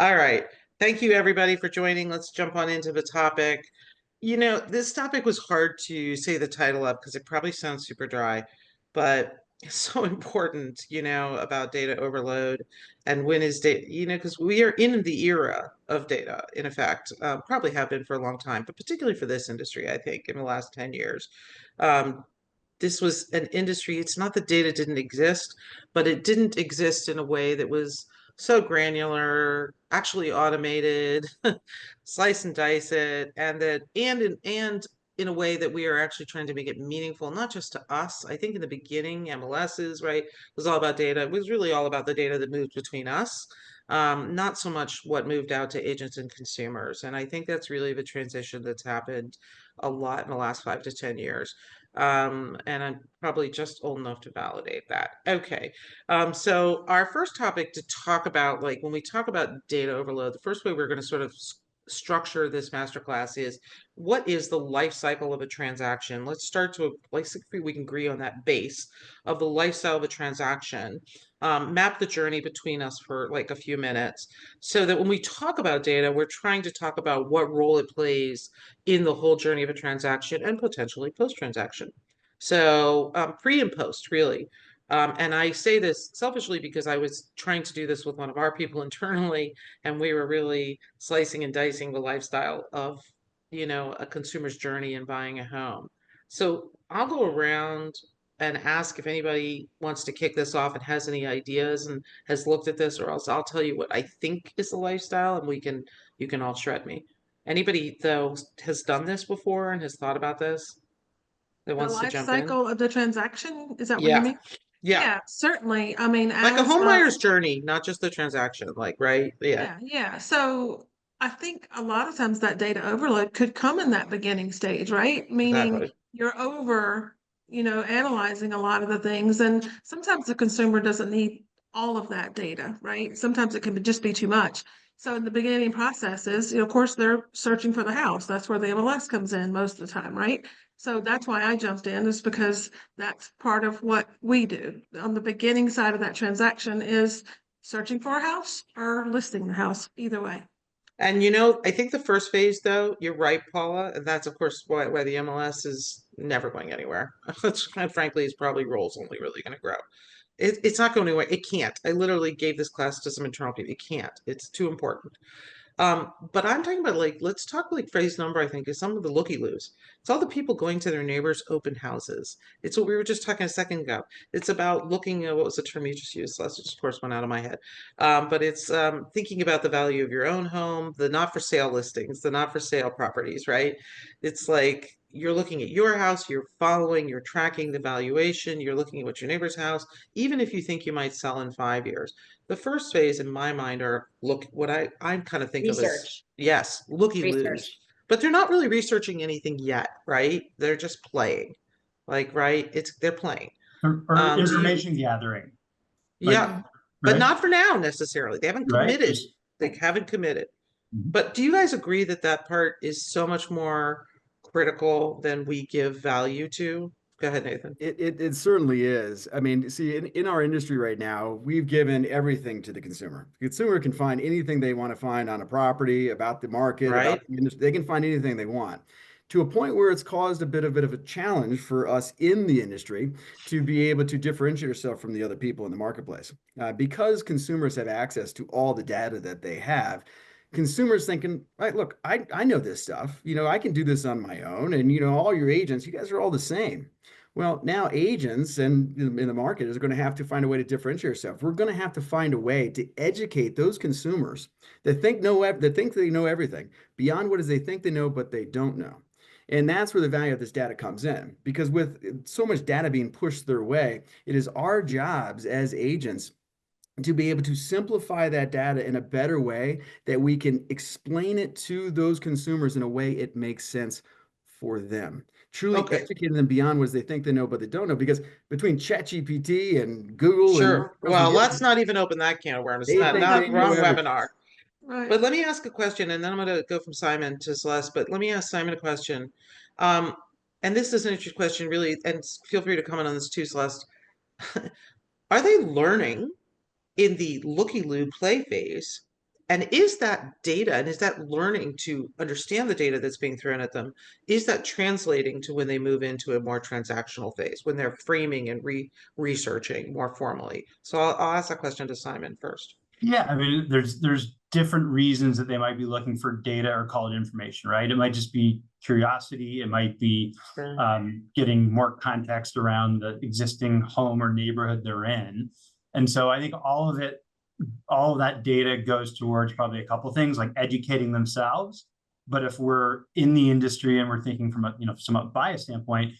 All right. Thank you, everybody, for joining. Let's jump on into the topic. This topic was hard to say the title of because it probably sounds super dry, but it's so important, about data overload and when is data, because we are in the era of data, in effect, probably have been for a long time, but particularly for this industry, I think, in the last 10 years. Um, this was an industry, it's not that data didn't exist, but it didn't exist in a way that was so granular, actually automated, slice and dice it, and in a way that we are actually trying to make it meaningful, not just to us. I think in the beginning, MLSs, right, was all about data. It was really all about the data that moved between us, not so much what moved out to agents and consumers. And I think that's really the transition that's happened a lot in the last 5 to 10 years. And I'm probably just old enough to validate that. Okay. So our first topic to talk about, like when we talk about data overload, the first way we're going to sort of structure this masterclass is what is the life cycle of a transaction? Let's start to like see if we can agree on that base of the lifestyle of a transaction. Map the journey between us for like a few minutes so that when we talk about data, we're trying to talk about what role it plays in the whole journey of a transaction and potentially post-transaction. So pre and post, really. And I say this selfishly because I was trying to do this with one of our people internally, and we were really slicing and dicing the lifestyle of, a consumer's journey in buying a home. So I'll go around and ask if anybody wants to kick this off and has any ideas and has looked at this, or else I'll tell you what I think is the lifestyle, and you can all shred me. Anybody though has done this before and has thought about this that The wants to life jump in? cycle of the transaction, is that what you Yeah. mean? Yeah. Yeah, certainly. I mean, Like a as home buyer's journey, not just the transaction, like, right? Yeah, yeah, yeah. So I think a lot of times that data overload could come in that beginning stage, right? Meaning exactly. you're over, analyzing a lot of the things. And sometimes the consumer doesn't need all of that data, right? Sometimes it can just be too much. So in the beginning processes, of course, they're searching for the house. That's where the MLS comes in most of the time, right? So that's why I jumped in, is because that's part of what we do. On the beginning side of that transaction is searching for a house or listing the house, either way. And I think the first phase, though, you're right, Paula, and that's of course why the MLS is never going anywhere. And frankly, it's probably roles only really going to grow. It's not going anywhere. It can't. I literally gave this class to some internal people. It can't. It's too important. But I'm talking about like, let's talk like phase number, I think, is some of the looky-loos. It's all the people going to their neighbors' open houses. It's what we were just talking a second ago. It's about looking at what was the term you just used? Last, just of course went out of my head. But it's thinking about the value of your own home, the not for sale listings, the not for sale properties, right? It's like you're looking at your house, you're tracking the valuation, you're looking at what your neighbor's house, even if you think you might sell in 5 years. The first phase in my mind are look what I kind of think of as, Research, yes, looky loos, research. but they're not really researching anything yet, right? They're just playing, like, right? They're playing. Or Do you? information gathering, like, Yeah, but right, not for now necessarily. They haven't right, committed. just They haven't committed. mhm. But do you guys agree that that part is so much more critical than we give value to? Go ahead, Nathan. It certainly is. I mean, see, in our industry right now, we've given everything to the consumer. The consumer can find anything they want to find on a property, about the market, Right? about the industry. They can find anything they want, to a point where it's caused a bit of a challenge for us in the industry to be able to differentiate ourselves from the other people in the marketplace. Because consumers have access to all the data that they have, consumers thinking, right, look, I know this stuff. I can do this on my own. And, all your agents, you guys are all the same. Well, now agents and in the market is going to have to find a way to differentiate yourself. We're going to have to find a way to educate those consumers that think they know everything beyond what is they think they know, but they don't know. And that's where the value of this data comes in. Because with so much data being pushed their way, it is our jobs as agents to be able to simplify that data in a better way that we can explain it to those consumers in a way it makes sense for them. Truly Okay, educating them beyond what they think they know, but they don't know. Because between ChatGPT and Google and sure. else on Well, the let's internet, not even open that can of worms. they Not, think they not know wrong everything. webinar. Right. But let me ask a question, and then I'm going to go from Simon to Celeste. But let me ask Simon a question. Um, and this is an interesting question, really, and feel free to comment on this too, Celeste. Are they learning in the looky-loo play phase And is that data and is that learning to understand the data that's being thrown at them, is that translating to when they move into a more transactional phase, when they're framing and researching more formally? So I'll ask that question to Simon first. Yeah, I mean, there's different reasons that they might be looking for data or call it information, right? It might just be curiosity. It might be getting more context around the existing home or neighborhood they're in. And so I think all of that data goes towards probably a couple things like educating themselves. But if we're in the industry and we're thinking from a somewhat biased standpoint,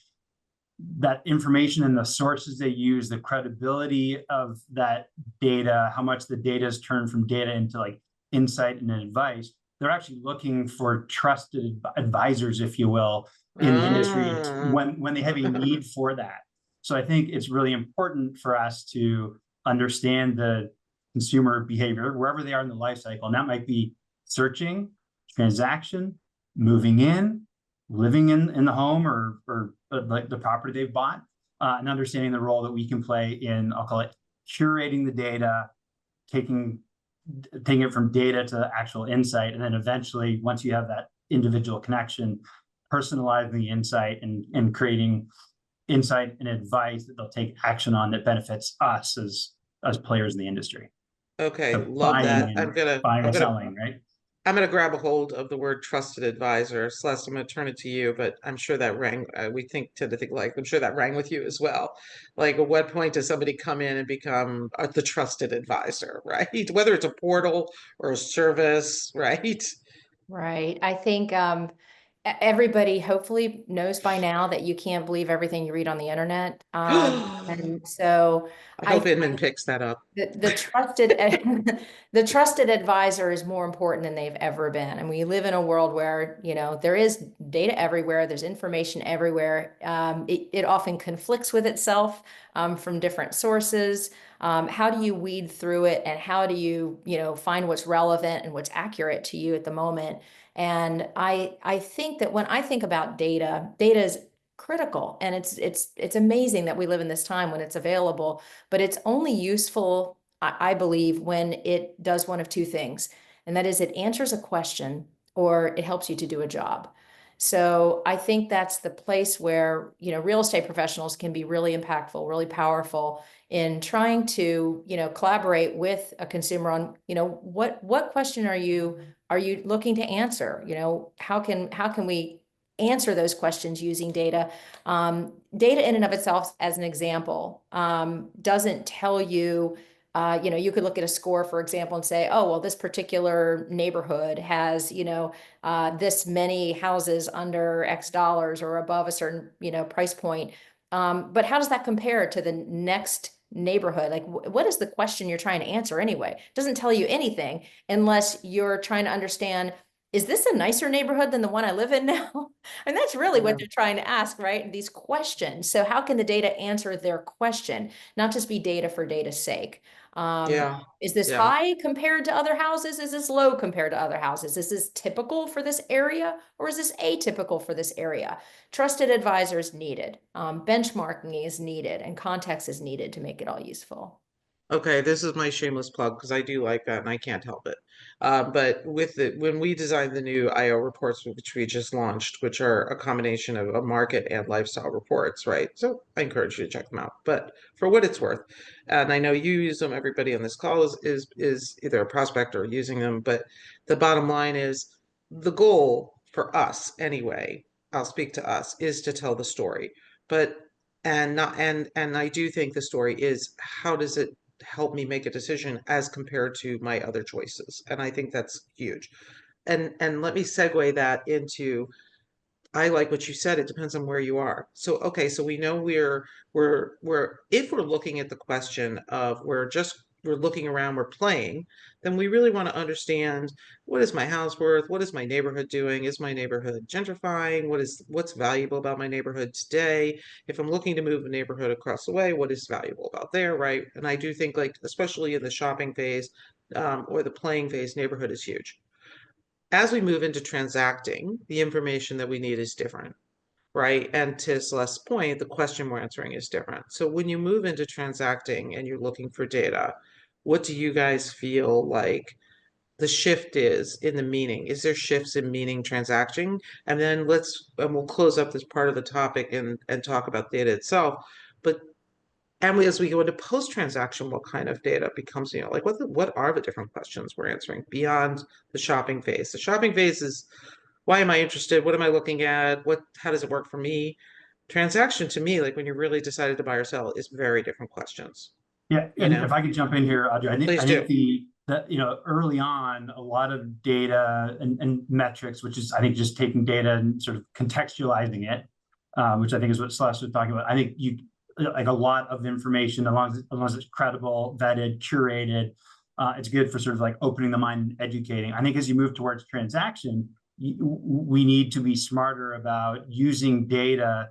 that information and the sources they use, the credibility of that data, how much the data is turned from data into like insight and advice, they're actually looking for trusted advisors, if you will, in the industry when they have a need for that. So I think it's really important for us to understand the consumer behavior wherever they are in the life cycle. And that might be searching, transaction, moving in, living in the home or like the property they've bought, and understanding the role that we can play in, I'll call it curating the data, taking it from data to actual insight. And then eventually, once you have that individual connection, personalizing the insight and creating insight and advice that they'll take action on that benefits us as players in the industry. Okay, So love that. buying and selling, right? I'm gonna grab a hold of the word trusted advisor. Celeste, I'm gonna turn it to you, but I'm sure that rang. We tend to think like I'm sure that rang with you as well. Like, at what point does somebody come in and become the trusted advisor, right? Whether it's a portal or a service, right? Right. I think everybody hopefully knows by now that you can't believe everything you read on the internet. And so I hope Inman picks that up. the trusted the trusted advisor is more important than they've ever been. And we live in a world where, there is data everywhere, there's information everywhere. It often conflicts with itself from different sources. How do you weed through it, and how do you, find what's relevant and what's accurate to you at the moment? And I think that when I think about data is critical, and it's amazing that we live in this time when it's available, but it's only useful, I believe, when it does one of two things, and that is it answers a question or it helps you to do a job. So I think that's the place where, real estate professionals can be really impactful, really powerful in trying to, collaborate with a consumer on, what question are you looking to answer? How can we answer those questions using data? Data in and of itself, as an example, doesn't tell you, you could look at a score, for example, and say, oh, well, this particular neighborhood has, this many houses under X dollars or above a certain, price point. But how does that compare to the next neighborhood? Like, what is the question you're trying to answer anyway? It doesn't tell you anything unless you're trying to understand, is this a nicer neighborhood than the one I live in now? And that's really what they're trying to ask, right? These questions. So how can the data answer their question, not just be data for data's sake? Is this high compared to other houses? Is this low compared to other houses? Is this typical for this area, or is this atypical for this area? Trusted advisors needed, benchmarking is needed, and context is needed to make it all useful. Okay, this is my shameless plug because I do like that and I can't help it. But when we designed the new IO reports, which we just launched, which are a combination of a market and lifestyle reports, right? So I encourage you to check them out. But for what it's worth, and I know you use them, everybody on this call is either a prospect or using them, but the bottom line is the goal for us anyway, I'll speak to us, is to tell the story. But and not and I do think the story is how does it help me make a decision as compared to my other choices. And I think that's huge. And let me segue that into, I like what you said, it depends on where you are. So okay, so we know we're if we're looking at the question of we're looking around, we're playing, then we really want to understand, what is my house worth? What is my neighborhood doing? Is my neighborhood gentrifying? What's valuable about my neighborhood today? If I'm looking to move a neighborhood across the way, what is valuable about there, right? And I do think, like, especially in the shopping phase, or the playing phase, neighborhood is huge. As we move into transacting, the information that we need is different, right? And to Celeste's point, the question we're answering is different. So when you move into transacting and you're looking for data, what do you guys feel like the shift is in the meaning. Is there shifts in meaning transaction? And then we'll close up this part of the topic and talk about data itself. But as we go into post-transaction, what kind of data becomes, like what are the different questions we're answering beyond the shopping phase? The shopping phase is, why am I interested? What am I looking at? How does it work for me? Transaction to me, like when you really decided to buy or sell, is very different questions. Yeah, and if I could jump in here, Audrey, Please I do. think early on, a lot of data and metrics, which is I think just taking data and sort of contextualizing it, which I think is what Celeste was talking about. I think you like a lot of information, as long as it's credible, vetted, curated, it's good for sort of like opening the mind and educating. I think as you move towards transaction, we need to be smarter about using data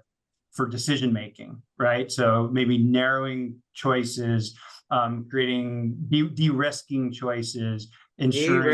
for decision making, right? So maybe narrowing choices, creating de-risking choices, ensuring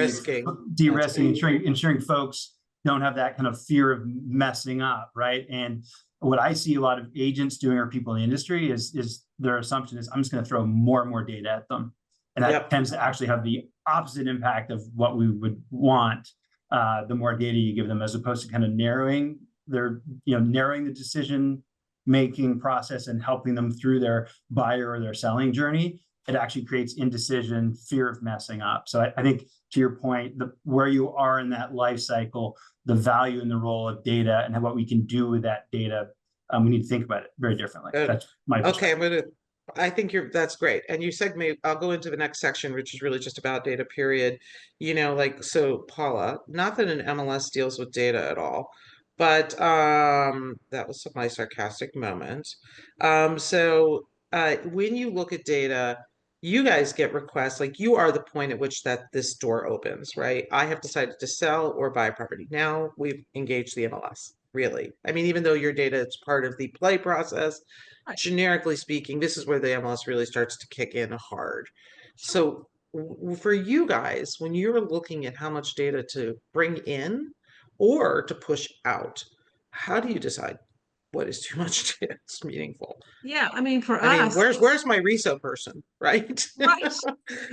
folks don't have that kind of fear of messing up, right? And what I see a lot of agents doing, or people in the industry, is their assumption is I'm just going to throw more and more data at them, and that tends to actually have the opposite impact of what we would want. The more data you give them, as opposed to kind of narrowing the decision making process and helping them through their buyer or their selling journey, it actually creates indecision, fear of messing up. So I think to your point, where you are in that life cycle, the value and the role of data and what we can do with that data, we need to think about it very differently. That's my perspective. Okay, I think that's great. And you segue, I'll go into the next section, which is really just about data, period. So Paula, not that an MLS deals with data at all, but that was my sarcastic moment. When you look at data, you guys get requests, like you are the point at which this door opens, right? I have decided to sell or buy a property. Now we've engaged the MLS, really. I mean, even though your data is part of the play process, generically speaking, this is where the MLS really starts to kick in hard. So for you guys, when you're looking at how much data to bring in or to push out, how do you decide what is too much data is meaningful? Yeah, I mean, for us, where's my reso person, right? right.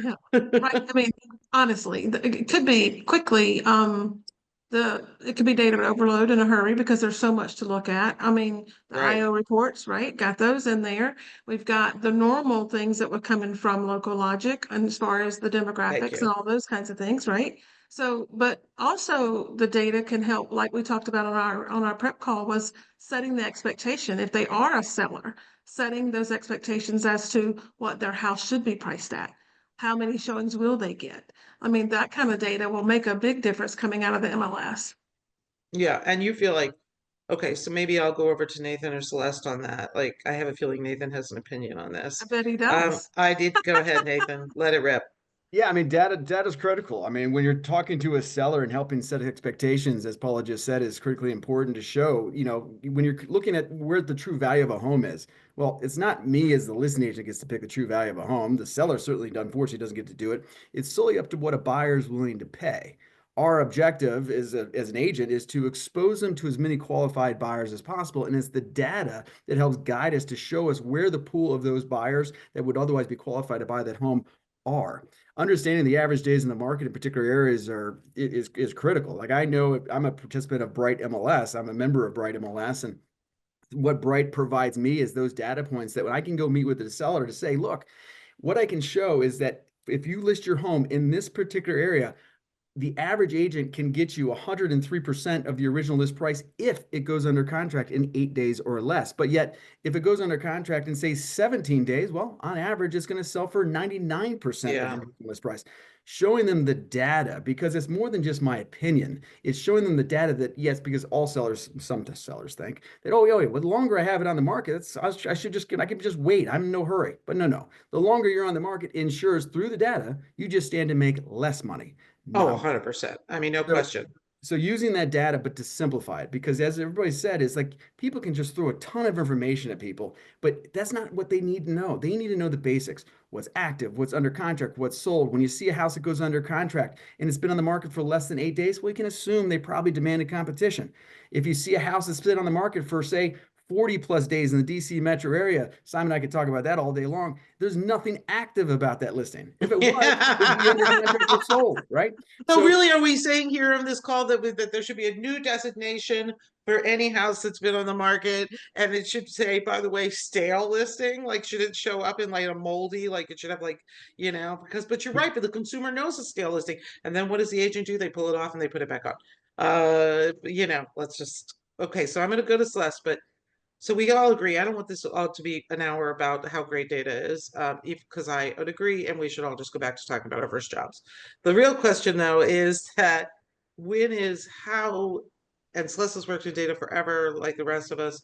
Yeah, right. I mean, honestly, it could be quickly, it could be data overload in a hurry because there's so much to look at. I mean, the IO reports, right? Got those in there. We've got the normal things that were coming from Local Logic, and as far as the demographics and all those kinds of things, right? So, but also the data can help, like we talked about on our prep call, was setting the expectation. If they are a seller, setting those expectations as to what their house should be priced at. How many showings will they get? I mean, that kind of data will make a big difference coming out of the MLS. Yeah, and you feel like, okay, so maybe I'll go over to Nathan or Celeste on that. Like, I have a feeling Nathan has an opinion on this. I bet he does. I did. Go ahead, Nathan. Let it rip. Yeah, I mean, data is critical. I mean, when you're talking to a seller and helping set expectations, as Paula just said, is critically important to show, when you're looking at where the true value of a home is. Well, it's not me as the listing agent gets to pick the true value of a home. The seller certainly, unfortunately, doesn't get to do it. It's solely up to what a buyer is willing to pay. Our objective as an agent is to expose them to as many qualified buyers as possible. And it's the data that helps guide us to show us where the pool of those buyers that would otherwise be qualified to buy that home are. Understanding the average days in the market in particular areas is critical. Like, I know I'm a participant of Bright MLS. I'm a member of Bright MLS, and what Bright provides me is those data points that when I can go meet with the seller to say, look, what I can show is that if you list your home in this particular area, the average agent can get you 103% of the original list price if it goes under contract in 8 days or less. But yet, if it goes under contract in, say, 17 days, well, on average, it's going to sell for 99% of the original list price. Showing them the data, because it's more than just my opinion. It's showing them the data that, yes, because some sellers think that, well, the longer I have it on the market, I can just wait. I'm in no hurry. But no. The longer you're on the market ensures through the data, you just stand to make less money. Oh, 100%. I mean, no question. So using that data, but to simplify it, because as everybody said, it's like people can just throw a ton of information at people, but that's not what they need to know. They need to know the basics: what's active, what's under contract, what's sold. When you see a house that goes under contract and it's been on the market for less than 8 days, well, you can assume they probably demanded competition. If you see a house that's been on the market for, say, 40 plus days in the DC metro area. Simon and I could talk about that all day long. There's nothing active about that listing. If it was, it'd be under contract or sold, right? So really, are we saying here on this call that there should be a new designation for any house that's been on the market, and it should say, by the way, stale listing? Like, should it show up in like a moldy, like it should have like, but you're right, but the consumer knows a stale listing. And then what does the agent do? They pull it off and they put it back on. Let's just, okay, so I'm going to go to Celeste, but so we all agree. I don't want this all to be an hour about how great data is, because I would agree, and we should all just go back to talking about our first jobs. The real question, though, is that and Celeste has worked with data forever, like the rest of us.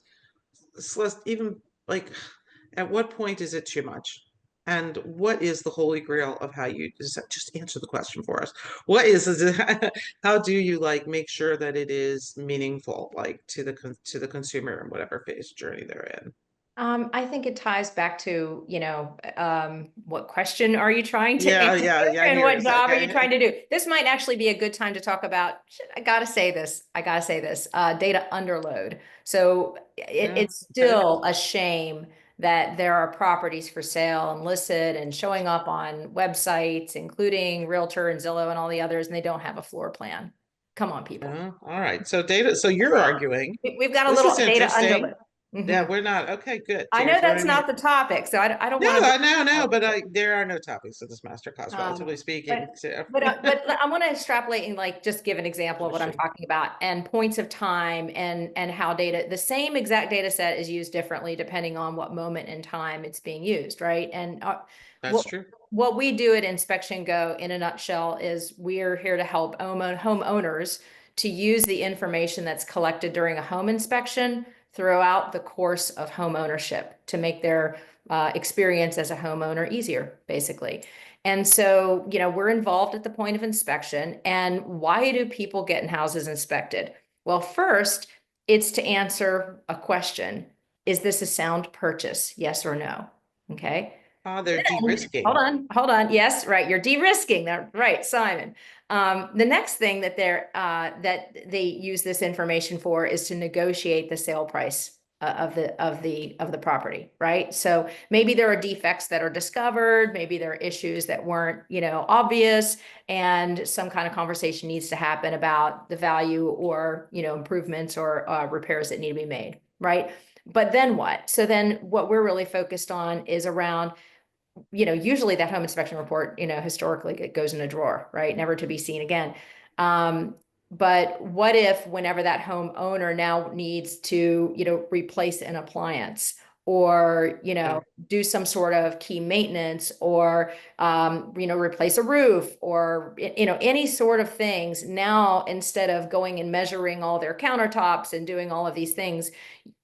Celeste, even like, at what point is it too much? And what is the holy grail of how you just answer the question for us? What is it? How do you make sure that it is meaningful, like to the consumer in whatever phase journey they're in? I think it ties back to, what question are you trying to Yeah, answer yeah, and what here's job are you okay. trying to do? This might actually be a good time to talk about, I gotta say this, data underload. So it's still a shame that there are properties for sale and listed and showing up on websites, including Realtor and Zillow and all the others, and they don't have a floor plan. Come on, people. All right. So so you're arguing. We've got a This little is data interesting. underload. Yeah, we're not. Okay, good. So I you're know that's throwing me. not the topic, so I don't No, want to. no, but there are no topics of this masterclass, relatively speaking. But I want to extrapolate and just give an example of what I'm talking about and points of time and how the same exact data set is used differently depending on what moment in time it's being used, right? And That's true. What we do at Inspection Go in a nutshell is we're here to help homeowners to use the information that's collected during a home inspection throughout the course of home ownership to make their experience as a homeowner easier, basically. And so, we're involved at the point of inspection. And why do people get in houses inspected? Well, first, it's to answer a question. Is this a sound purchase? Yes or no? Okay. They're de-risking. Hold on. Yes, right. You're de-risking. That right, Simon. The next thing that they use this information for is to negotiate the sale price of the property, right? So maybe there are defects that are discovered, maybe there are issues that weren't, obvious, and some kind of conversation needs to happen about the value or, improvements or repairs that need to be made, right? But then what? So then what we're really focused on is around, usually that home inspection report, historically it goes in a drawer, right? Never to be seen again. But what if whenever that homeowner now needs to, replace an appliance or, do some sort of key maintenance or, replace a roof or, any sort of things. Now, instead of going and measuring all their countertops and doing all of these things,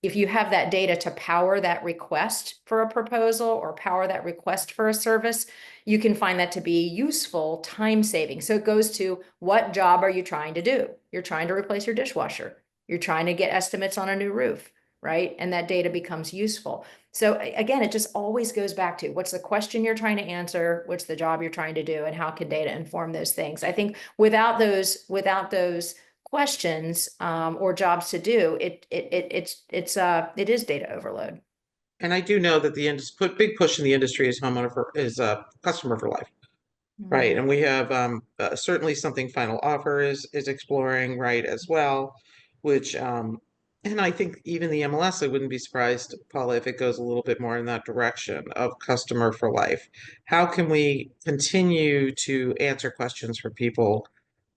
if you have that data to power that request for a proposal or power that request for a service, you can find that to be useful, time saving. So it goes to, what job are you trying to do? You're trying to replace your dishwasher. You're trying to get estimates on a new roof, right? And that data becomes useful. So again, it just always goes back to, what's the question you're trying to answer? What's the job you're trying to do? And how can data inform those things? I think without those questions or jobs to do, it is data overload. And I do know that the big push in the industry is customer for life, right? And we have certainly something Final Offer is exploring, right, as well, which and I think even the MLS, I wouldn't be surprised, Paula, if it goes a little bit more in that direction of customer for life. How can we continue to answer questions for people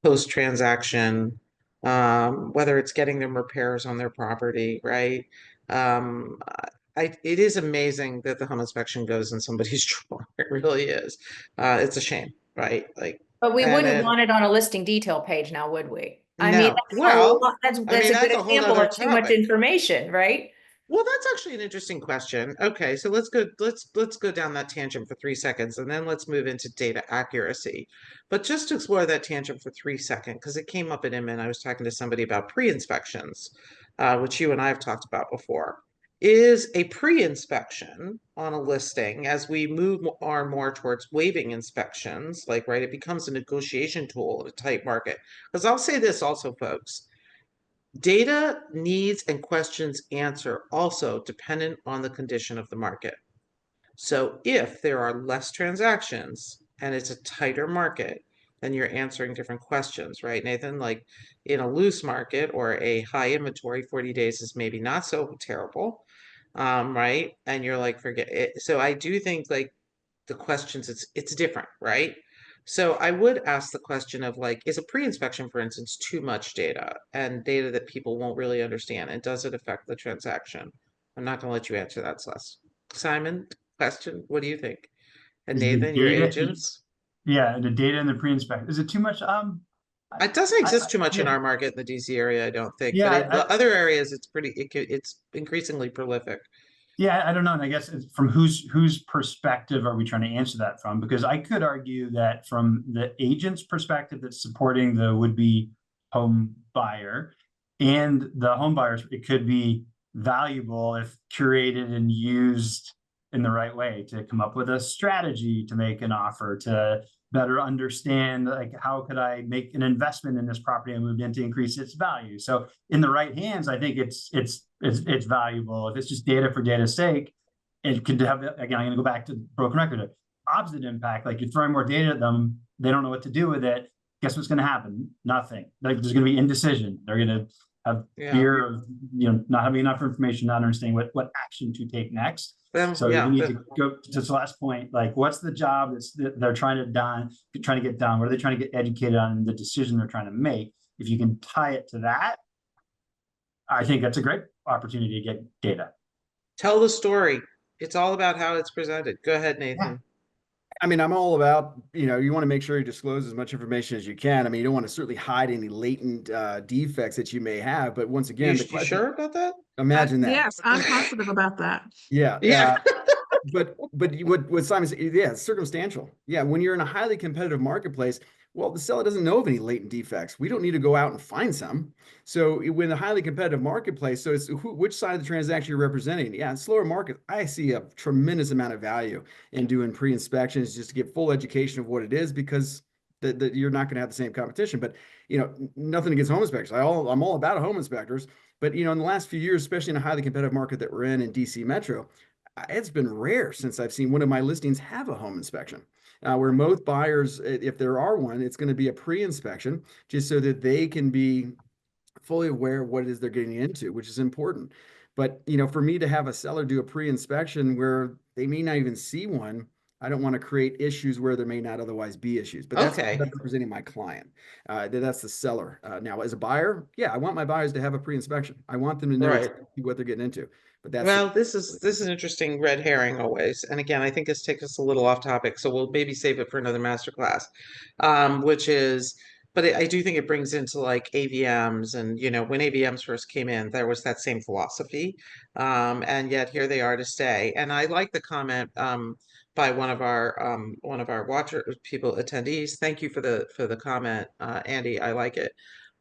post-transaction, whether it's getting them repairs on their property, right? It is amazing that the home inspection goes in somebody's drawer. It really is. It's a shame, right? But we wouldn't want it on a listing detail page now, would we? I no. mean, that's a good a whole example other of too much topic. information, right? Well, that's actually an interesting question. Okay, so let's go down that tangent for 3 seconds, and then let's move into data accuracy. But just to explore that tangent for 3 seconds, because it came up at Inman, I was talking to somebody about pre-inspections, which you and I have talked about before. Is a pre-inspection on a listing, as we move more towards waiving inspections, it becomes a negotiation tool in a tight market. Because I'll say this also, folks. Data needs and questions answer also dependent on the condition of the market. So if there are less transactions and it's a tighter market, then you're answering different questions, right, Nathan? Like in a loose market or a high inventory, 40 days is maybe not so terrible, right? And you're like, forget it. So I do think like the questions, it's different, right? So I would ask the question of like, is a pre-inspection, for instance, too much data and data that people won't really understand? And does it affect the transaction? I'm not going to let you answer that, Celeste. Simon, question, what do you think? And Is the Nathan, your data, agents? yeah, the data in the pre-inspection, is it too much? It doesn't exist too much in Yeah, our market in the DC area, I don't think. But in yeah, the other areas, it's it's increasingly prolific. yeah, I don't know. And I guess it's from whose perspective are we trying to answer that from? Because I could argue that from the agent's perspective that's supporting the would-be home buyer and the home buyers, it could be valuable if curated and used in the right way to come up with a strategy to make an offer, to better understand like how could I make an investment in this property I moved in to increase its value. So in the right hands, I think it's valuable. If it's just data for data's sake, it could have, again, I'm going to go back to broken record, opposite impact. Like you're throwing more data at them, they don't know what to do with it. Guess what's going to happen? Nothing. Like there's going to be indecision. They're going to have fear of not having enough information, not understanding what action to take next. So you need to go to the last point, like what's the job that they're trying to get done? What are they trying to get educated on the decision they're trying to make? If you can tie it to that, I think that's a great opportunity to get data. Tell the story. It's all about how it's presented. Go ahead, Yeah. Nathan. I mean, I'm all about, you want to make sure you disclose as much information as you can. I mean, you don't want to certainly hide any latent defects that you may have. But once again, the You question, sure about that? imagine that. Yes, I'm positive about that. Yeah. Yeah. But what Simon said, yeah, it's circumstantial. Yeah, when you're in a highly competitive marketplace, well, the seller doesn't know of any latent defects. We don't need to go out and find some. So when a highly competitive marketplace, so it's which side of the transaction you're representing. Yeah, in slower market, I see a tremendous amount of value in doing pre-inspections just to get full education of what it is, because you're not going to have the same competition. But nothing against home inspectors. I'm all about home inspectors. But in the last few years, especially in a highly competitive market that we're in DC Metro, it's been rare since I've seen one of my listings have a home inspection. Where most buyers, if there are one, it's going to be a pre-inspection just so that they can be fully aware of what it is they're getting into, which is important. But for me to have a seller do a pre-inspection where they may not even see one, I don't want to create issues where there may not otherwise be issues. But that's representing my client. That's the seller. Now, as a buyer, yeah, I want my buyers to have a pre-inspection. I want them to know exactly what they're getting into. But that's well, this is an interesting red herring always. And again, I think this takes us a little off topic, so we'll maybe save it for another masterclass. Which is, but I do think it brings into like AVMs, and when AVMs first came in, there was that same philosophy, and yet here they are to stay. And I like the comment by one of our watcher people attendees. Thank you for the comment, Andy. I like it.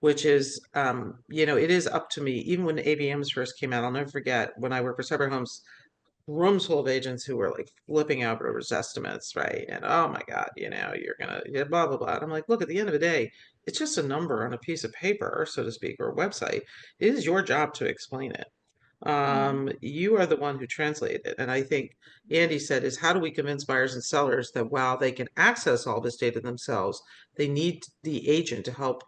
Which is, it is up to me. Even when AVMs first came out, I'll never forget when I worked for Cyber Homes, rooms full of agents who were like flipping out over estimates, right? And oh my God, you're gonna blah blah blah. And I'm like, look, at the end of the day, it's just a number on a piece of paper, so to speak, or a website. It is your job to explain it. You are the one who translated it. And I think Andy said is, how do we convince buyers and sellers that while they can access all this data themselves, they need the agent to help.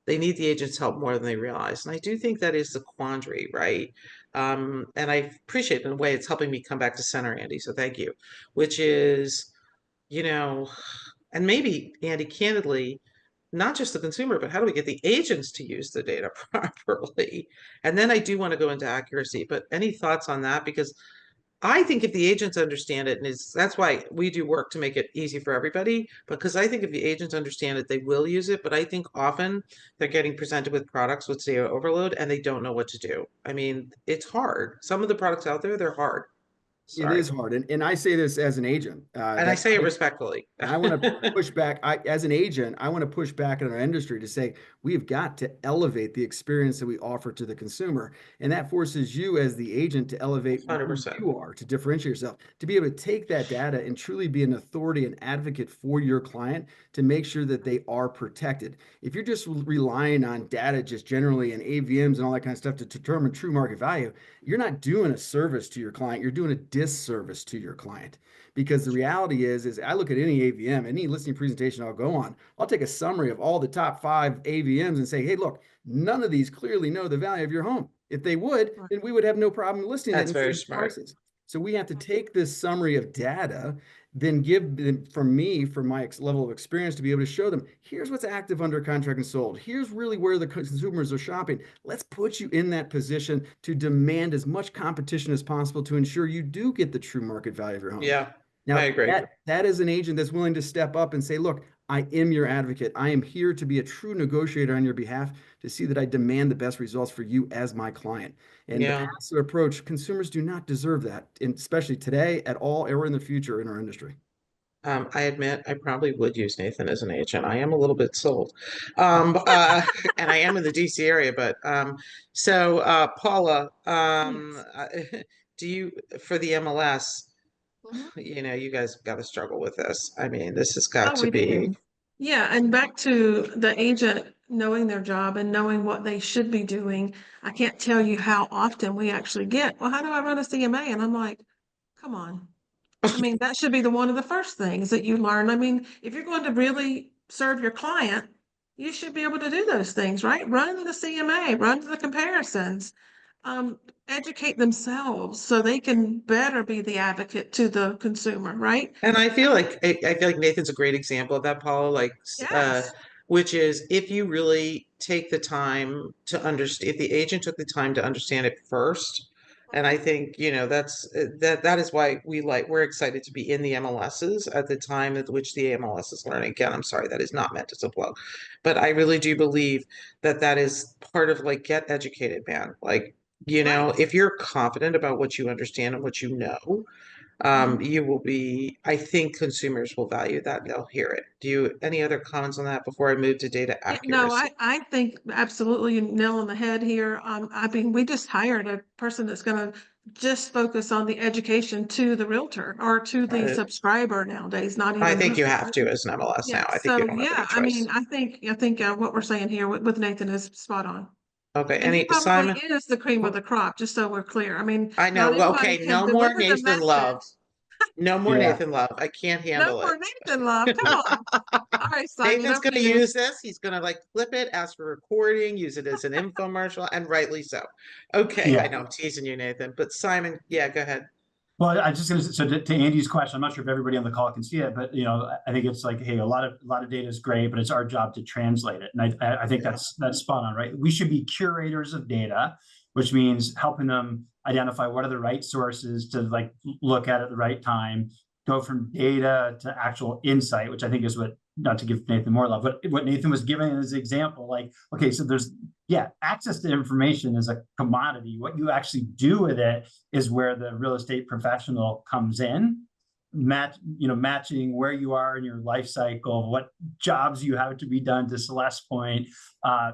They need the agent's help more than they realize. And I do think that is the quandary, right? And I appreciate in a way it's helping me come back to center, Andy. So thank you. Which is, and maybe, Andy, candidly, not just the consumer, but how do we get the agents to use the data properly? And then I do want to go into accuracy, but any thoughts on that? Because I think if the agents understand it, and that's why we do work to make it easy for everybody, because I think if the agents understand it, they will use it. But I think often they're getting presented with products with data overload and they don't know what to do. I mean, it's hard. Some of the products out there, they're hard. It Sorry. is hard. And I say this as an agent. And I say it respectfully. And I want to push back. As an agent, I want to push back in our industry to say we've got to elevate the experience that we offer to the consumer. And that forces you as the agent to elevate who 100%. you are, to differentiate yourself, to be able to take that data and truly be an authority and advocate for your client to make sure that they are protected. If you're just relying on data just generally and AVMs and all that kind of stuff to determine true market value, you're not doing a service to your client. You're doing a disservice to your client. Because the reality is I look at any AVM, any listing presentation I'll go on, I'll take a summary of all the top 5 AVMs and say, hey, look, none of these clearly know the value of your home. If they would, then we would have no problem listing That's it very in smart. prices. So we have to take this summary of data, then give them, from me, from my level of experience, to be able to show them, here's what's active under contract and sold. Here's really where the consumers are shopping. Let's put you in that position to demand as much competition as possible to ensure you do get the true market value of your home. Yeah, Now, I agree. that is an agent that's willing to step up and say, look, I am your advocate. I am here to be a true negotiator on your behalf to see that I demand the best results for you as my client. And the Yeah. passive approach, consumers do not deserve that, and especially today, at all, or in the future in our industry. I admit I probably would use Nathan as an agent. I am a little bit sold. And I am in the DC area, but so Paula, Yes. do you for the MLS, Mhm. you guys got to struggle with this. I mean, this has got Oh, to we be do. Yeah, and back to the agent knowing their job and knowing what they should be doing. I can't tell you how often we actually get, well, how do I run a CMA? And I'm like, come on. I mean, that should be one of the first things that you learn. I mean, if you're going to really serve your client, you should be able to do those things, right? Run the CMA, run the comparisons, educate themselves so they can better be the advocate to the consumer, right? And I feel like Nathan's a great example of that, Paula, Yes. which is if you really take the time to understand, if the agent took the time to understand it first, and I think, that is why we're excited to be in the MLSs at the time at which the MLS is learning. Again, I'm sorry, that is not meant as a blow, but I really do believe that that is part of get educated, man. Right. If you're confident about what you understand and what you know, Mhm. you will be, I think consumers will value that. They'll hear it. Any other comments on that before I move to data Yeah, no, accuracy? I think absolutely you nail on the head here. I mean, we just hired a person that's going to just focus on the education to the realtor or to the Right. subscriber nowadays, not I even think the. you have to as an MLS Yeah. now. I think you So don't have yeah, any I mean, choice. I think what we're saying here with Nathan is spot on. Okay, And he probably Simon? is the cream of the crop, just so we're clear. I mean, I know. not Well, everybody okay, can no more deliver the Nathan Love. message. No more Yeah. Nathan Love. I can't No handle it. more Nathan love. Come on. All right, Simon, Nathan's over going to to you. use this. He's going to flip it, ask for recording, use it as an infomercial, and rightly so. Okay, I Yeah. know I'm teasing you, Nathan, but Simon, yeah, go ahead. Well, I just gonna so to Andy's question, I'm not sure if everybody on the call can see it, but I think it's hey, a lot of data is great, but it's our job to translate it, and I think that's spot on, right? We should be curators of data, which means helping them identify what are the right sources to look at the right time, go from data to actual insight, which I think is what, not to give Nathan more love, but what Nathan was giving as an example, okay, so there's access to information is a commodity. What you actually do with it is where the real estate professional comes in, matching where you are in your life cycle, what jobs you have to be done, to Celeste's point,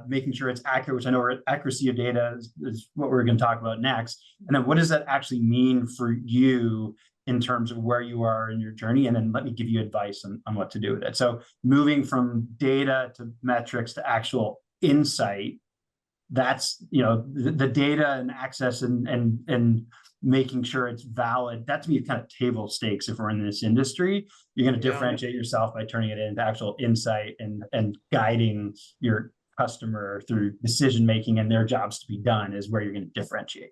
making sure it's accurate, which I know accuracy of data is what we're going to talk about next. And then what does that actually mean for you in terms of where you are in your journey? And then let me give you advice on what to do with it. So moving from data to metrics to actual insight, that's the data and access and making sure it's valid. That to me is kind of table stakes. If we're in this industry, you're going to differentiate yourself by turning it into actual insight and guiding your customer through decision making, and their jobs to be done is where you're going to differentiate.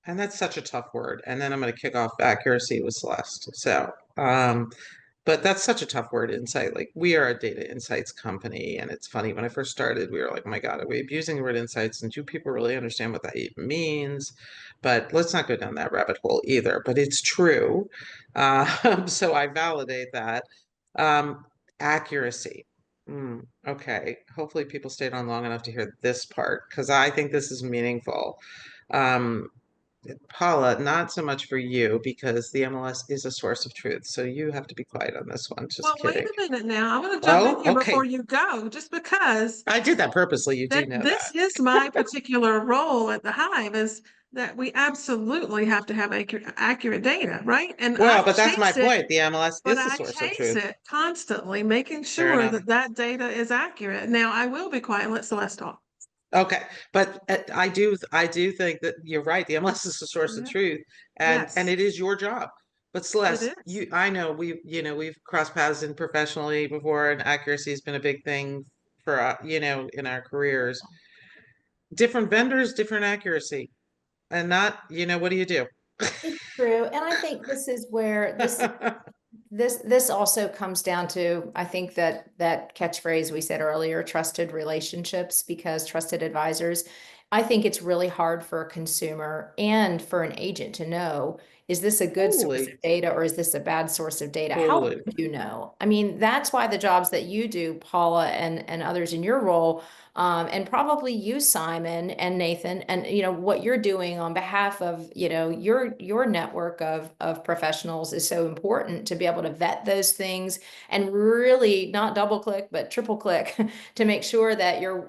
And that's such a tough word. And then I'm going to kick off accuracy with Celeste. So, but that's such a tough word, insight. We are a data insights company. And it's funny, when I first started, we were like, oh my God, are we abusing the word insights? And do people really understand what that even means? But let's not go down that rabbit hole either. But it's true. So I validate that. Um, Accuracy. Okay. Hopefully people stayed on long enough to hear this part, because I think this is meaningful. Um, Paula, not so much for you because the MLS is a source of truth. So you have to be quiet on this one. Just Well, wait kidding. a minute now. I'm going to jump in Oh, here okay. before you go, just because I did that purposely. You do that know this that. is my particular role at the Hive is that we absolutely have to have accurate data, right? And Well, I but that's my chase it, point. The MLS but is the I source of chase truth. it constantly, making Fair sure enough. that that data is accurate. Now, I will be quiet and let Celeste talk. Okay, but I do think that you're right. The MLS is the source of Yeah. truth, and Yes, it is your job. But it Celeste, is. I know we've crossed paths in professionally before, and accuracy has been a big thing for in our careers. Different vendors, different accuracy, and not what do you do? It's true. And I think this is where this also comes down to, I think that catchphrase we said earlier, trusted relationships, because trusted advisors, I think it's really hard for a consumer and for an agent to know, is this a good source Totally, of data or is this a bad source of data? How totally. would you know? I mean, that's why the jobs that you do, Paula, and others in your role, and probably you, Simon and Nathan, and what you're doing on behalf of your network of professionals is so important to be able to vet those things and really not double click but triple click to make sure that you're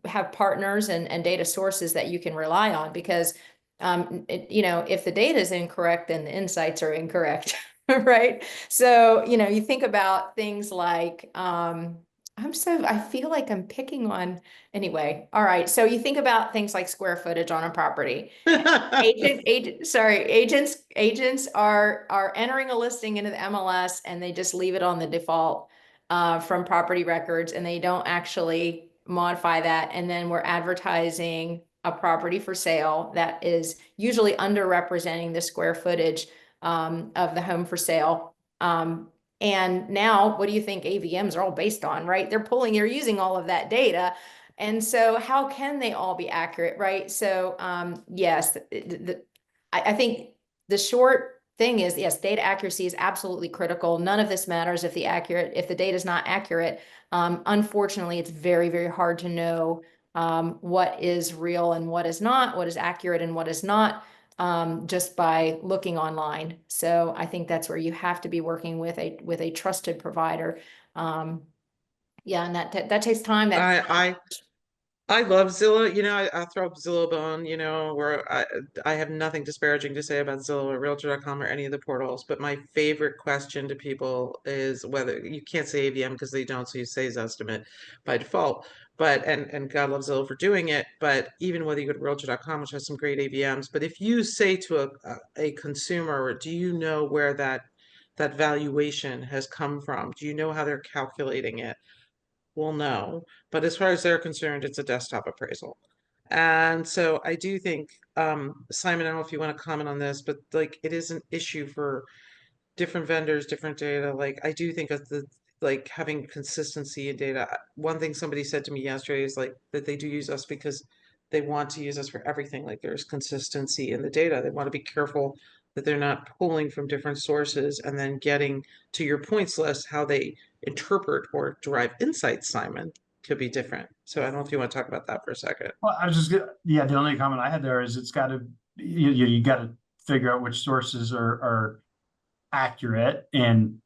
have partners and data sources that you can rely on, because if the data is incorrect, then the insights are incorrect. Right. So you think about things like I feel like I'm picking on, anyway. All right. So you think about things like square footage on a property. Agents are entering a listing into the MLS and they just leave it on the default from property records, and they don't actually modify that. And then we're advertising a property for sale that is usually underrepresenting the square footage of the home for sale. And now, what do you think AVMs are all based on, right? They're using all of that data. And so how can they all be accurate, right? So yes, I think the short thing is, yes, data accuracy is absolutely critical. None of this matters if the data is not accurate. Unfortunately, it's very, very hard to know what is real and what is not, what is accurate and what is not, just by looking online. So I think that's where you have to be working with a trusted provider. Yeah, and that takes time. I love Zillow. I'll throw up Zillow bone, where I have nothing disparaging to say about Zillow or Realtor.com or any of the portals. But my favorite question to people is whether you can't say AVM because they don't, so you say Zestimate by default. But and God loves Zillow for doing it. But even whether you go to Realtor.com, which has some great AVMs, but if you say to a consumer, do you know where that valuation has come from? Do you know how they're calculating it? Well, no, but as far as they're concerned, it's a desktop appraisal. And so I do think, Simon, I don't know if you want to comment on this, but like it is an issue for different vendors, different data. Like I do think of like having consistency in data. One thing somebody said to me yesterday is like that they do use us because they want to use us for everything. Like there's consistency in the data. They want to be careful that they're not pulling from different sources and then getting to your points list, how they interpret or derive insights, Simon, could be different. So I don't know if you want to talk about that for a second. Well, I was just yeah, the only comment I had there is it's got to you got to figure out which sources are accurate, and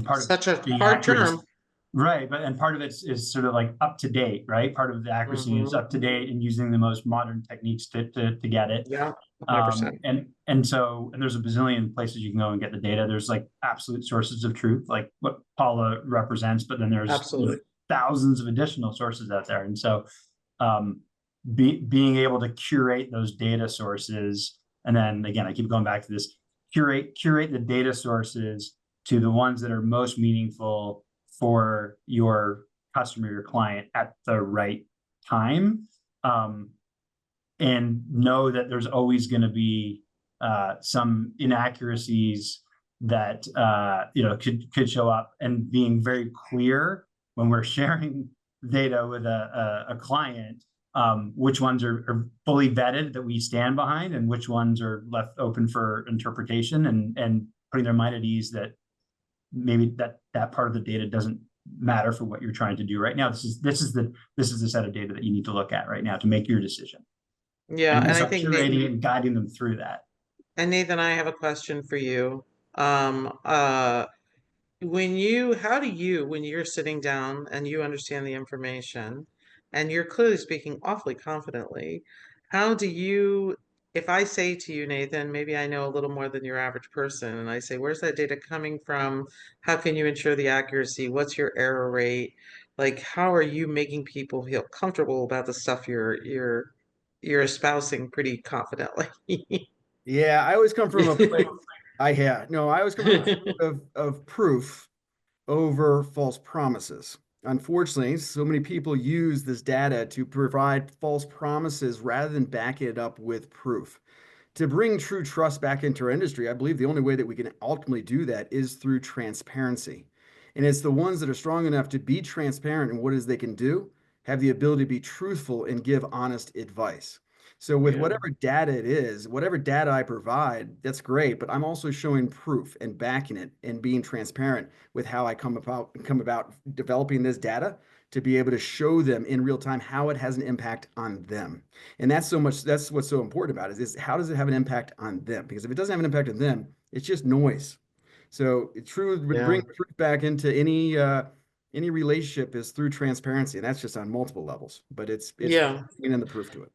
part of Such a being hard accurate term. right, but part of it is sort of like up to date, right? Part of the accuracy is up to date and using the most modern techniques to get it. Yeah, 100%. And so there's a bazillion places you can go and get the data. There's like absolute sources of truth, like what Paula represents, but then there's Absolutely. thousands of additional sources out there. And so being able to curate those data sources, and then again, I keep going back to this, curate the data sources to the ones that are most meaningful for your customer, your client at the right time. And know that there's always going to be some inaccuracies that could show up, and being very clear when we're sharing data with a client, which ones are fully vetted that we stand behind, and which ones are left open for interpretation, and putting their mind at ease that maybe that part of the data doesn't matter for what you're trying to do right now. This is the set of data that you need to look at right now to make your decision. Yeah, and and I start think curating it and guiding them through that. Nathan, I have a question for you. How do you, when you're sitting down and you understand the information and you're clearly speaking awfully confidently, how do you, if I say to you, Nathan, maybe I know a little more than your average person, and I say, where's that data coming from? How can you ensure the accuracy? What's your error rate? Like, how are you making people feel comfortable about the stuff you're espousing pretty confidently? Yeah, I always come from a place. I always come from a place of proof over false promises. Unfortunately, so many people use this data to provide false promises rather than backing it up with proof. To bring true trust back into our industry, I believe the only way that we can ultimately do that is through transparency. And it's the ones that are strong enough to be transparent in what it is they can do, have the ability to be truthful and give honest advice. So with Yeah. whatever data it is, whatever data I provide, that's great, but I'm also showing proof and backing it and being transparent with how I come about developing this data to be able to show them in real time how it has an impact on them. And that's what's so important about it is how does it have an impact on them? Because if it doesn't have an impact on them, it's just noise. So to Yeah. bring truth back into any relationship is through transparency, and that's just on multiple levels. But it's Yeah. bringing in the proof to it.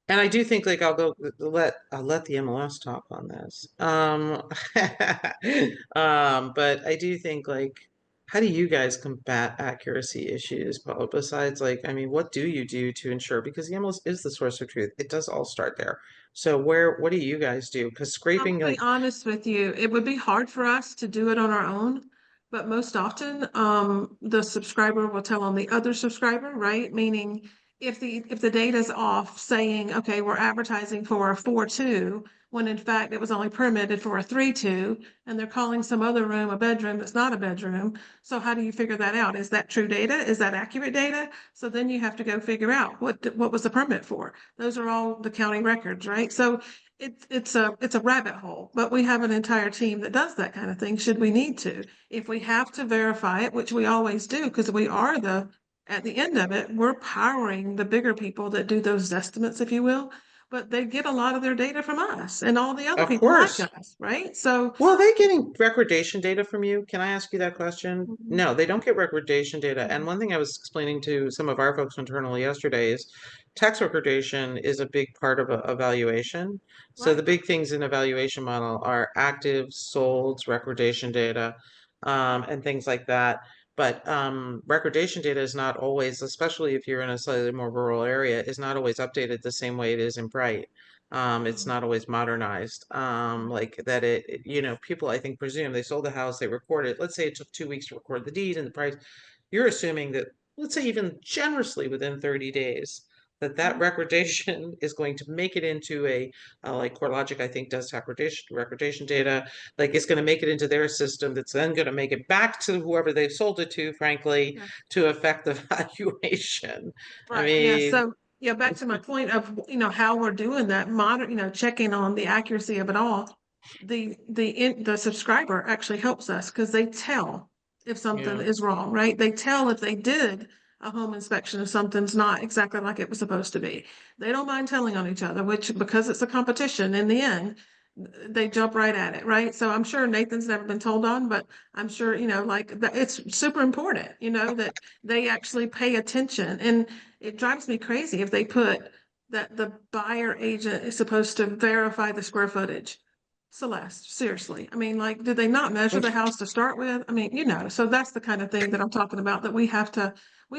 And I do think like I'll let the MLS talk on this. But I do think like how do you guys combat accuracy issues, Paul? Besides like, I mean, what do you do to ensure because the MLS is the source of truth. It does all start there. So what do you guys do? Because I'll scraping be like honest with you, it would be hard for us to do it on our own, but most often, the subscriber will tell on the other subscriber, right? Meaning if the data's off saying, okay, we're advertising for a 4.2, when in fact it was only permitted for a 3.2, and they're calling some other room a bedroom that's not a bedroom. So how do you figure that out? Is that true data? Is that accurate data? So then you have to go figure out what was the permit for. Those are all the county records, right? So it's a rabbit hole, but we have an entire team that does that kind of thing should we need to. If we have to verify it, which we always do, because we are at the end of it, we're powering the bigger people that do those estimates, if you will. But they get a lot of their data from us and all the other of people like course. us, right? So Well, are they getting recordation data from you? Can I ask you that question? mhm, No, they don't get recordation data. And mhm, one thing I was explaining to some of our folks internally yesterday is tax recordation is a big part of evaluation. So right. the big things in evaluation model are active, solds, recordation data, and things like that. But recordation data is not always, especially if you're in a slightly more rural area, is not always updated the same way it is in Bright. It's Mhm, not always modernized. Like that people I think presume they sold the house, they recorded, let's say it took 2 weeks to record the deed and the price. You're assuming that, let's say even generously within 30 days, that mhm, recordation is going to make it into like CoreLogic, I think does recordation data, like it's going to make it into their system that's then going to make it back to whoever they've sold it to, frankly, yeah. to affect the valuation. I Right, yeah, mean, so, yeah, back to my point of, how we're doing that, checking on the accuracy of it all. The subscriber actually helps us because they tell if something yeah. is wrong, right? They tell if they did a home inspection if something's not exactly like it was supposed to be. They don't mind telling on each other, which because it's a competition in the end, they jump right at it, right? So I'm sure Nathan's never been told on, but I'm sure, like that it's super important, that they actually pay attention. And it drives me crazy if they put that the buyer agent is supposed to verify the square footage. Celeste, seriously. I mean, like, did they not measure the house to start with? I mean, so that's the kind of thing that I'm talking about that we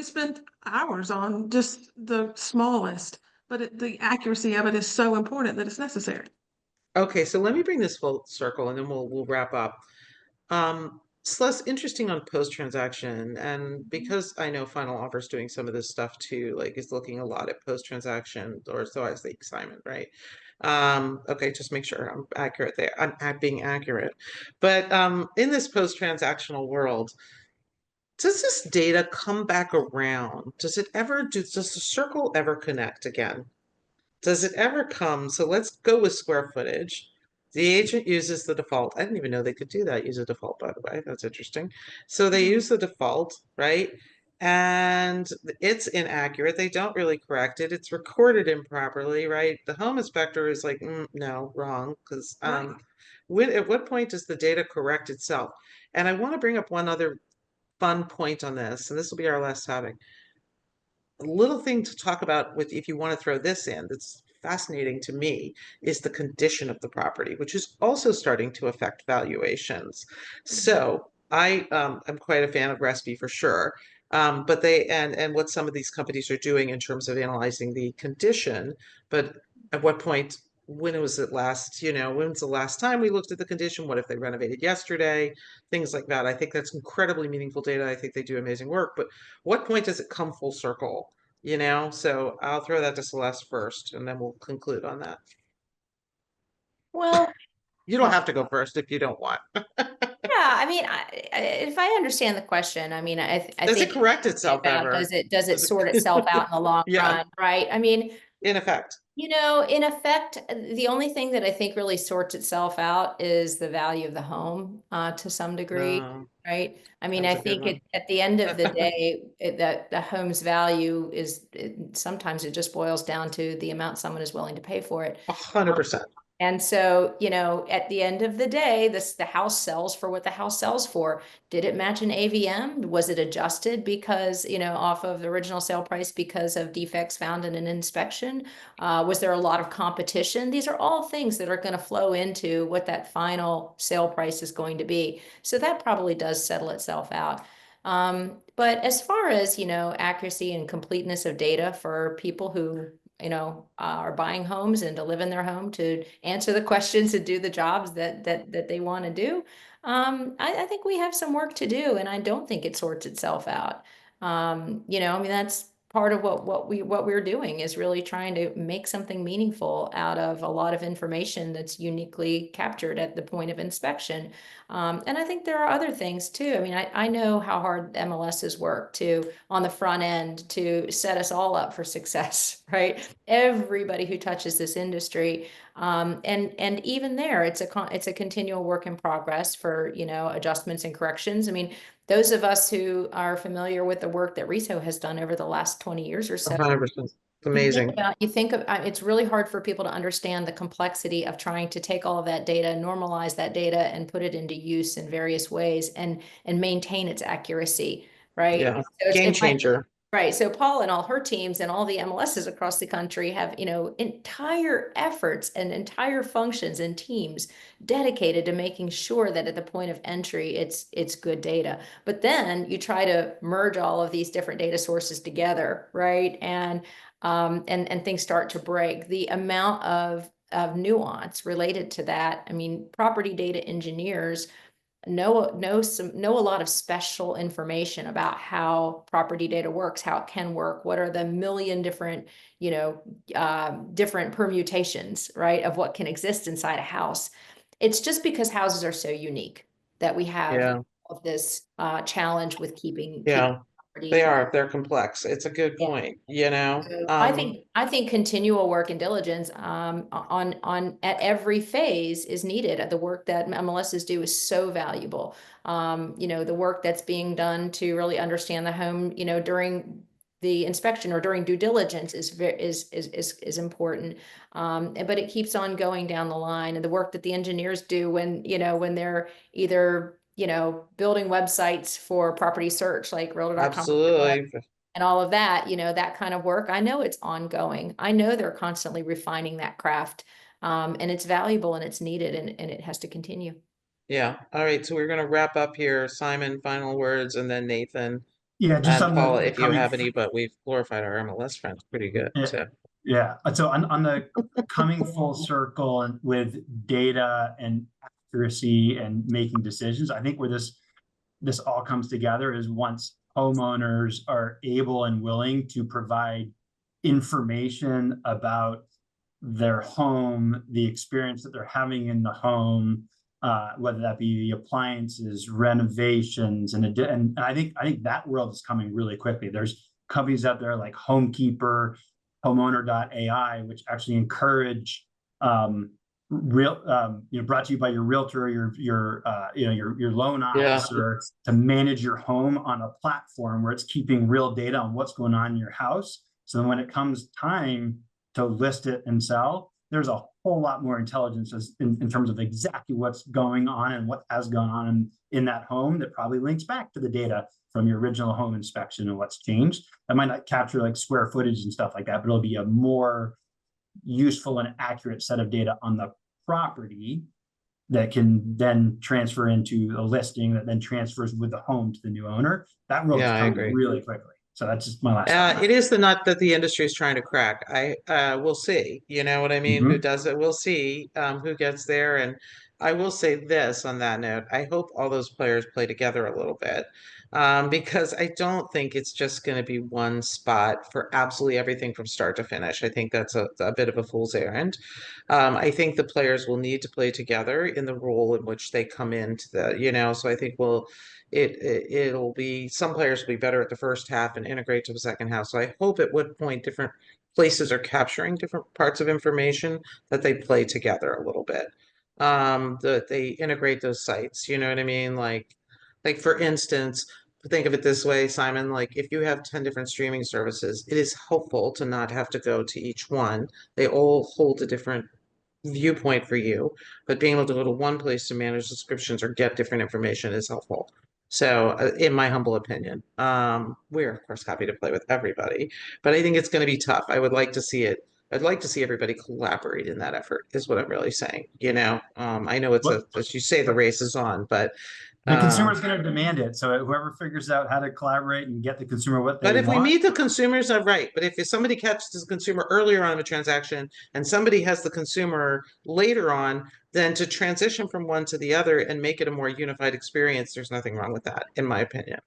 spend hours on just the smallest, but the accuracy of it is so important that it's necessary. Okay, so let me bring this full circle and then we'll wrap up. It's less interesting on post-transaction, and because I know Final Offer's doing some of this stuff too, like is looking a lot at post-transaction, or so I think, Simon, right? Okay, just make sure I'm accurate there. I'm being accurate. But in this post-transactional world, does this data come back around? Does the circle ever connect again? Does it ever come? So let's go with square footage. The agent uses the default. I didn't even know they could do that, use a default, by the way. That's interesting. So they Mhm. use the default, right? and it's inaccurate. They don't really correct it. It's recorded improperly, right? The home inspector is like, no, wrong, because Right. at what point does the data correct itself? And I want to bring up one other fun point on this, and this will be our last topic. A little thing to talk about with, if you want to throw this in, that's fascinating to me, is the condition of the property, which is also starting to affect valuations. So I'm quite a fan of Recipe for sure. But they and what some of these companies are doing in terms of analyzing the condition, but at what point, when was it last, when's the last time we looked at the condition? What if they renovated yesterday? Things like that. I think that's incredibly meaningful data. I think they do amazing work, but what point does it come full circle? So I'll throw that to Celeste first, and then we'll conclude on that. Well, You don't have to go first if you don't want. yeah, I mean, if I understand the question, I mean, I Does it think correct itself about ever? does it sort itself out in the long Yeah, run, right? I mean, in effect. in effect, the only thing that I think really sorts itself out is the value of the home, to some degree, No, right? I that mean, was I a good think one. at the end of the day, that the home's value is, sometimes it just boils down to the amount someone is willing to pay for it. 100%. And so, at the end of the day, the house sells for what the house sells for. Did it match an AVM? Was it adjusted because, off of the original sale price because of defects found in an inspection? Was there a lot of competition? These are all things that are going to flow into what that final sale price is going to be. So that probably does settle itself out. But as far as, accuracy and completeness of data for people who are buying homes and to live in their home to answer the questions and do the jobs that they want to do. I think we have some work to do, and I don't think it sorts itself out. I mean, that's part of what we're doing is really trying to make something meaningful out of a lot of information that's uniquely captured at the point of inspection. And I think there are other things too. I mean, I know how hard MLSs work on the front end to set us all up for success, right? Everybody who touches this industry. And even there, it's a continual work in progress for, adjustments and corrections. I mean, those of us who are familiar with the work that RISO has done over the last 20 years or so, 100%. Amazing. you think of, it's really hard for people to understand the complexity of trying to take all of that data, normalize that data, and put it into use in various ways and maintain its accuracy, right? Yeah. So Game changer. right. So Paul and all her teams and all the MLSs across the country have, entire efforts and entire functions and teams dedicated to making sure that at the point of entry, it's good data. But then you try to merge all of these different data sources together, right? And things start to break. The amount of nuance related to that. I mean, property data engineers know a lot of special information about how property data works, how it can work, what are the million different, different permutations, right, of what can exist inside a house. It's just because houses are so unique that we have of this challenge with keeping property. They're complex. It's a good point, So I think continual work and diligence on at every phase is needed. The work that MLSs do is so valuable. The work that's being done to really understand the home, during the inspection or during due diligence is important. But it keeps on going down the line, and the work that the engineers do when they're either building websites for property search like realtor.com absolutely. and all of that, that kind of work. I know it's ongoing. I know they're constantly refining that craft, and it's valuable and it's needed, and it has to continue. Yeah. All right. So we're going to wrap up here. Simon, final words, and then Nathan. Yeah, just And on Paula, the if you coming. have any, but we've glorified our MLS friends pretty good. Yeah. So. Yeah. So on the coming full circle and with data and accuracy and making decisions, I think where this all comes together is once homeowners are able and willing to provide information about their home, the experience that they're having in the home, whether that be the appliances, renovations, and I think that world is coming really quickly. There's companies out there like Homekeeper, homeowner.ai, which actually encourage brought to you by your realtor, your loan Yeah. officer, to manage your home on a platform where it's keeping real data on what's going on in your house. So then when it comes time to list it and sell, there's a whole lot more intelligence in terms of exactly what's going on and what has gone on in that home, that probably links back to the data from your original home inspection and what's changed. That might not capture like square footage and stuff like that, but it'll be a more useful and accurate set of data on the property that can then transfer into a listing that then transfers with the home to the new owner. That world's Yeah, I coming agree. really quickly. So that's just my last thought. It is the nut that the industry is trying to crack. We'll see. You know what I mean? Who does it? We'll see who gets there. And I will say this on that note. I hope all those players play together a little bit, because I don't think it's just going to be one spot for absolutely everything from start to finish. I think that's a bit of a fool's errand. I think the players will need to play together in the role in which they come into so I think it'll be, some players will be better at the first half and integrate to the second half. So I hope at what point different places are capturing different parts of information, that they play together a little bit. That they integrate those sites, you know what I mean? Like for instance, think of it this way, Simon, like if you have 10 different streaming services, it is helpful to not have to go to each one. They all hold a different viewpoint for you, but being able to go to one place to manage subscriptions or get different information is helpful. So, in my humble opinion, we're of course happy to play with everybody, but I think it's going to be tough. I would like to see it. I'd like to see everybody collaborate in that effort, is what I'm really saying. I know What as you say, the race is on, but the consumer um, is going to demand it. So whoever figures out how to collaborate and get the consumer what but they if we want. meet the consumers, are right. But if somebody catches the consumer earlier on in the transaction and somebody has the consumer later on, then to transition from one to the other and make it a more unified experience, there's nothing wrong with that, in my opinion.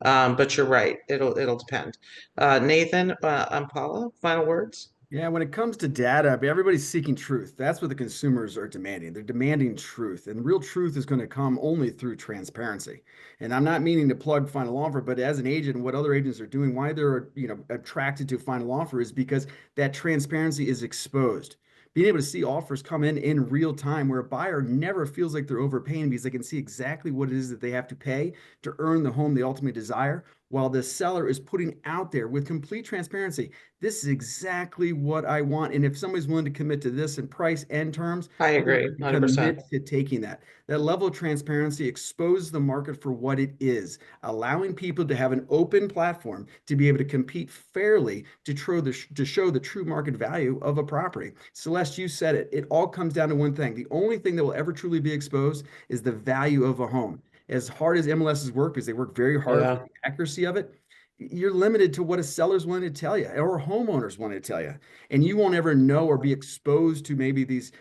But you're right. It'll depend. Nathan, and Paula, final words. Yeah, when it comes to data, everybody's seeking truth. That's what the consumers are demanding. They're demanding truth, and real truth is going to come only through transparency. And I'm not meaning to plug Final Offer, but as an agent, what other agents are doing, why they're attracted to Final Offer is because that transparency is exposed. Being able to see offers come in real time, where a buyer never feels like they're overpaying because they can see exactly what it is that they have to pay to earn the home they ultimately desire, while the seller is putting out there with complete transparency, this is exactly what I want. And if somebody's willing to commit to this in price and terms, I I'm agree, going to 100%. commit to taking that. That level of transparency exposes the market for what it is, allowing people to have an open platform to be able to compete fairly to show the true market value of a property. Celeste, you said it. It all comes down to one thing. The only thing that will ever truly be exposed is the value of a home. As hard as MLSs work, because they work very hard for Yeah. the accuracy of it, you're limited to what a seller's willing to tell you or homeowners want to tell you. And you won't ever know or be exposed to maybe these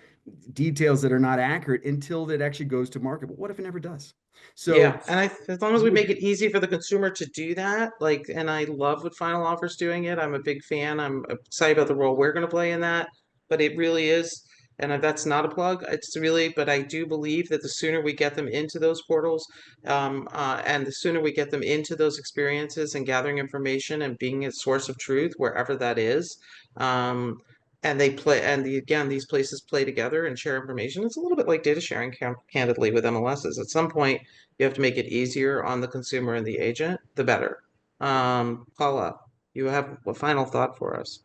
details that are not accurate until it actually goes to market. But what if it never does? So Yeah, and as long as we make it easy for the consumer to do that, and I love what Final Offer's doing it. I'm a big fan. I'm excited about the role we're going to play in that. But it really is, and that's not a plug. It's really, but I do believe that the sooner we get them into those portals, and the sooner we get them into those experiences and gathering information and being a source of truth wherever that is, um, and they play, and again, these places play together and share information. It's a little bit like data sharing, candidly, with MLSs. At some point you have to make it easier on the consumer and the agent, the better. Paula, you have a final thought for us.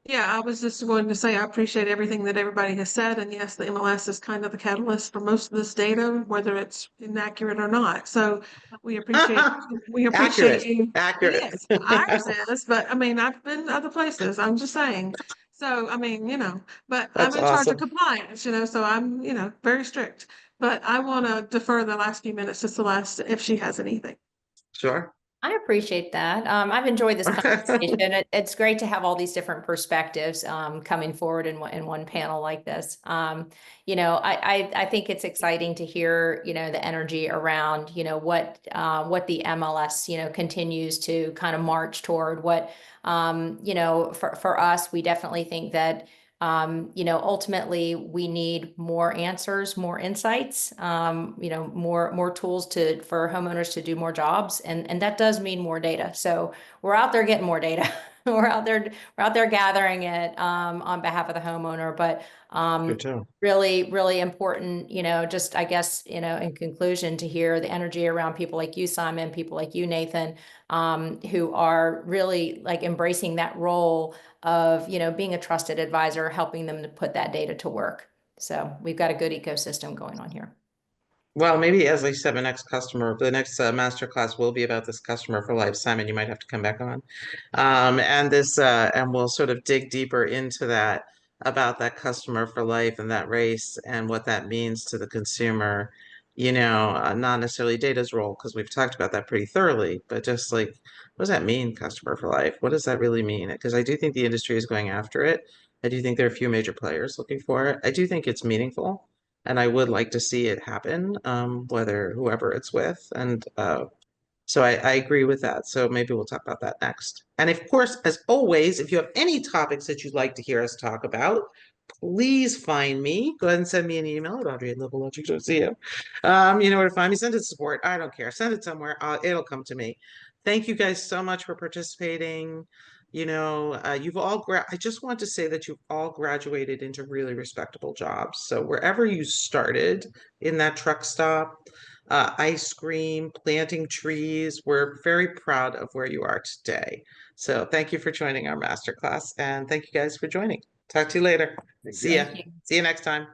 Yeah, I was just going to say I appreciate everything that everybody has said, and yes, the MLS is kind of the catalyst for most of this data, whether it's inaccurate or not. So we appreciate Accurate, you. It accurate. is. Ours is, but I mean, I've been other places. I'm just saying. So I mean, but I'm That's in charge of awesome. compliance, so I'm, very strict. But I want to defer the last few minutes to Celeste if she has anything. Sure. I appreciate that. I've enjoyed this conversation. It's great to have all these different perspectives coming forward in one panel like this. I think it's exciting to hear, the energy around, what the MLS, continues to kind of march toward. What, for us, we definitely think that ultimately we need more answers, more insights, more tools for homeowners to do more jobs. And that does mean more data. So we're out there getting more data. we're out there gathering it on behalf of the homeowner. But Good too. really, really important, just I guess, in conclusion, to hear the energy around people like you, Simon, people like you, Nathan, who are really like embracing that role of, being a trusted advisor, helping them to put that data to work. So we've got a good ecosystem going on here. Well, maybe as I said, the next masterclass will be about this customer for life. Simon, you might have to come back on. And we'll sort of dig deeper into that about that customer for life and that race and what that means to the consumer, not necessarily data's role, because we've talked about that pretty thoroughly, but just like, what does that mean, customer for life? What does that really mean? Because I do think the industry is going after it. I do think there are a few major players looking for it. I do think it's meaningful. And I would like to see it happen, whether whoever it's with. And so I agree with that. So maybe we'll talk about that next. And of course, as always, if you have any topics that you'd like to hear us talk about, please find me. Go ahead and send me an email at audrey@levellogic.co. You know where to find me. Send it to support. I don't care. Send it somewhere. It'll come to me. Thank you guys so much for participating. I just want to say that you've all graduated into really respectable jobs. So wherever you started in that truck stop, ice cream, planting trees, we're very proud of where you are today. So thank you for joining our masterclass, and thank you guys for joining. Talk to you later. Thank See ya. Thank you. See you next time.